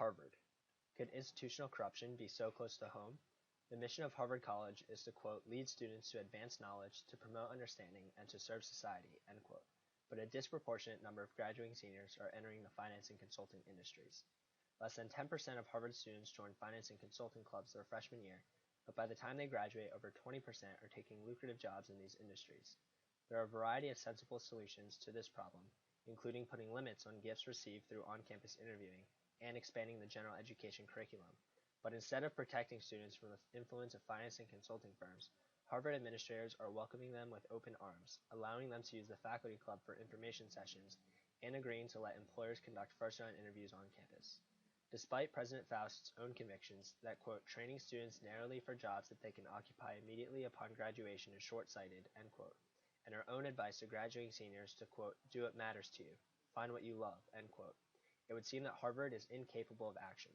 Harvard. Could institutional corruption be so close to home? The mission of Harvard College is to, quote, lead students to advance knowledge, to promote understanding, and to serve society, end quote. But a disproportionate number of graduating seniors are entering the finance and consulting industries. Less than 10% of Harvard students join finance and consulting clubs their freshman year, but by the time they graduate, over 20% are taking lucrative jobs in these industries. There are a variety of sensible solutions to this problem, including putting limits on gifts received through on-campus interviewing and expanding the general education curriculum. But instead of protecting students from the influence of finance and consulting firms, Harvard administrators are welcoming them with open arms, allowing them to use the faculty club for information sessions, and agreeing to let employers conduct first-round interviews on campus. Despite President Faust's own convictions that, quote, training students narrowly for jobs that they can occupy immediately upon graduation is short-sighted, end quote, and her own advice to graduating seniors to, quote, do what matters to you, find what you love, end quote, it would seem that Harvard is incapable of action.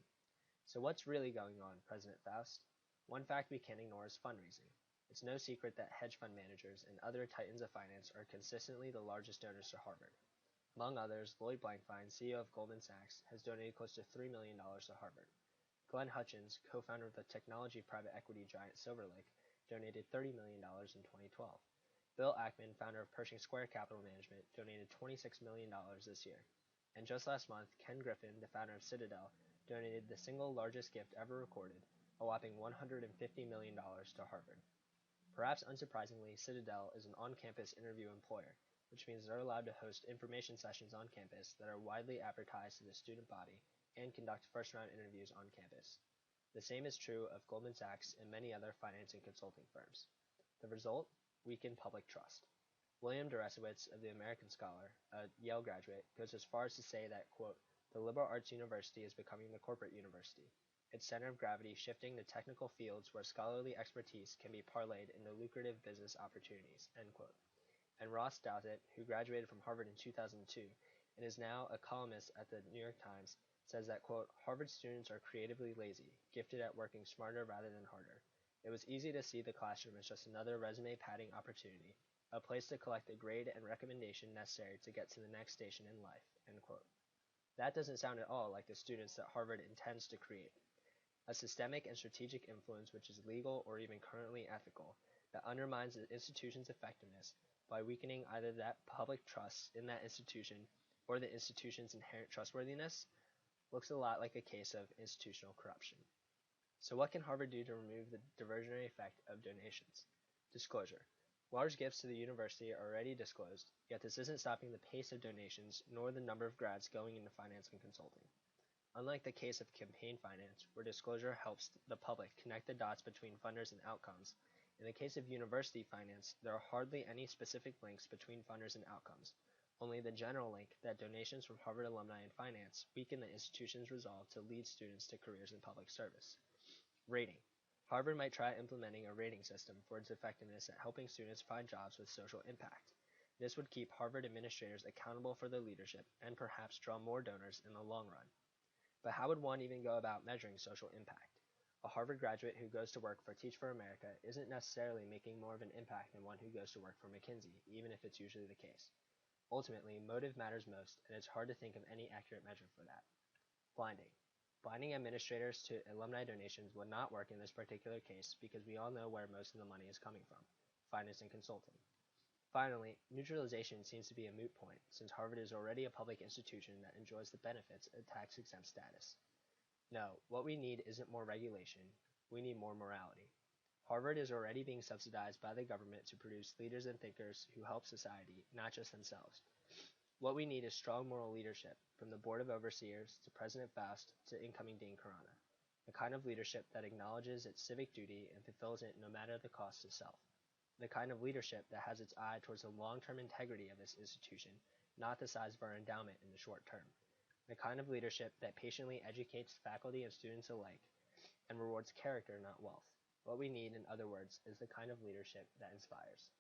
So what's really going on, President Faust? One fact we can't ignore is fundraising. It's no secret that hedge fund managers and other titans of finance are consistently the largest donors to Harvard. Among others, Lloyd Blankfein, CEO of Goldman Sachs, has donated close to $3 million to Harvard. Glenn Hutchins, co-founder of the technology private equity giant Silver Lake, donated $30 million in 2012. Bill Ackman, founder of Pershing Square Capital Management, donated $26 million this year. And just last month, Ken Griffin, the founder of Citadel, donated the single largest gift ever recorded, a whopping $150 million to Harvard. Perhaps unsurprisingly, Citadel is an on-campus interview employer, which means they're allowed to host information sessions on campus that are widely advertised to the student body and conduct first-round interviews on campus. The same is true of Goldman Sachs and many other finance and consulting firms. The result? Weakened public trust. William Deresiewicz of the American Scholar, a Yale graduate, goes as far as to say that, quote, the liberal arts university is becoming the corporate university, its center of gravity shifting to technical fields where scholarly expertise can be parlayed into lucrative business opportunities, end quote. And Ross Douthat, who graduated from Harvard in 2002 and is now a columnist at the New York Times, says that, quote, Harvard students are creatively lazy, gifted at working smarter rather than harder. It was easy to see the classroom as just another resume padding opportunity, a place to collect the grade and recommendation necessary to get to the next station in life, end quote. That doesn't sound at all like the students that Harvard intends to create. A systemic and strategic influence which is legal or even currently ethical, that undermines the institution's effectiveness by weakening either that public trust in that institution or the institution's inherent trustworthiness, looks a lot like a case of institutional corruption. So what can Harvard do to remove the diversionary effect of donations? Disclosure. Large gifts to the university are already disclosed, yet this isn't stopping the pace of donations nor the number of grads going into finance and consulting. Unlike the case of campaign finance, where disclosure helps the public connect the dots between funders and outcomes, in the case of university finance, there are hardly any specific links between funders and outcomes, only the general link that donations from Harvard alumni in finance weaken the institution's resolve to lead students to careers in public service. Rating. Harvard might try implementing a rating system for its effectiveness at helping students find jobs with social impact. This would keep Harvard administrators accountable for their leadership and perhaps draw more donors in the long run. But how would one even go about measuring social impact? A Harvard graduate who goes to work for Teach for America isn't necessarily making more of an impact than one who goes to work for McKinsey, even if it's usually the case. Ultimately, motive matters most, and it's hard to think of any accurate measure for that. Blinding. Blinding administrators to alumni donations would not work in this particular case because we all know where most of the money is coming from: finance and consulting. Finally, neutralization seems to be a moot point, since Harvard is already a public institution that enjoys the benefits of tax-exempt status. No, what we need isn't more regulation, we need more morality. Harvard is already being subsidized by the government to produce leaders and thinkers who help society, not just themselves. What we need is strong moral leadership, from the Board of Overseers to President Faust to incoming Dean Khurana, the kind of leadership that acknowledges its civic duty and fulfills it no matter the cost to self. The kind of leadership that has its eye towards the long-term integrity of this institution, not the size of our endowment in the short term. The kind of leadership that patiently educates faculty and students alike and rewards character, not wealth. What we need, in other words, is the kind of leadership that inspires.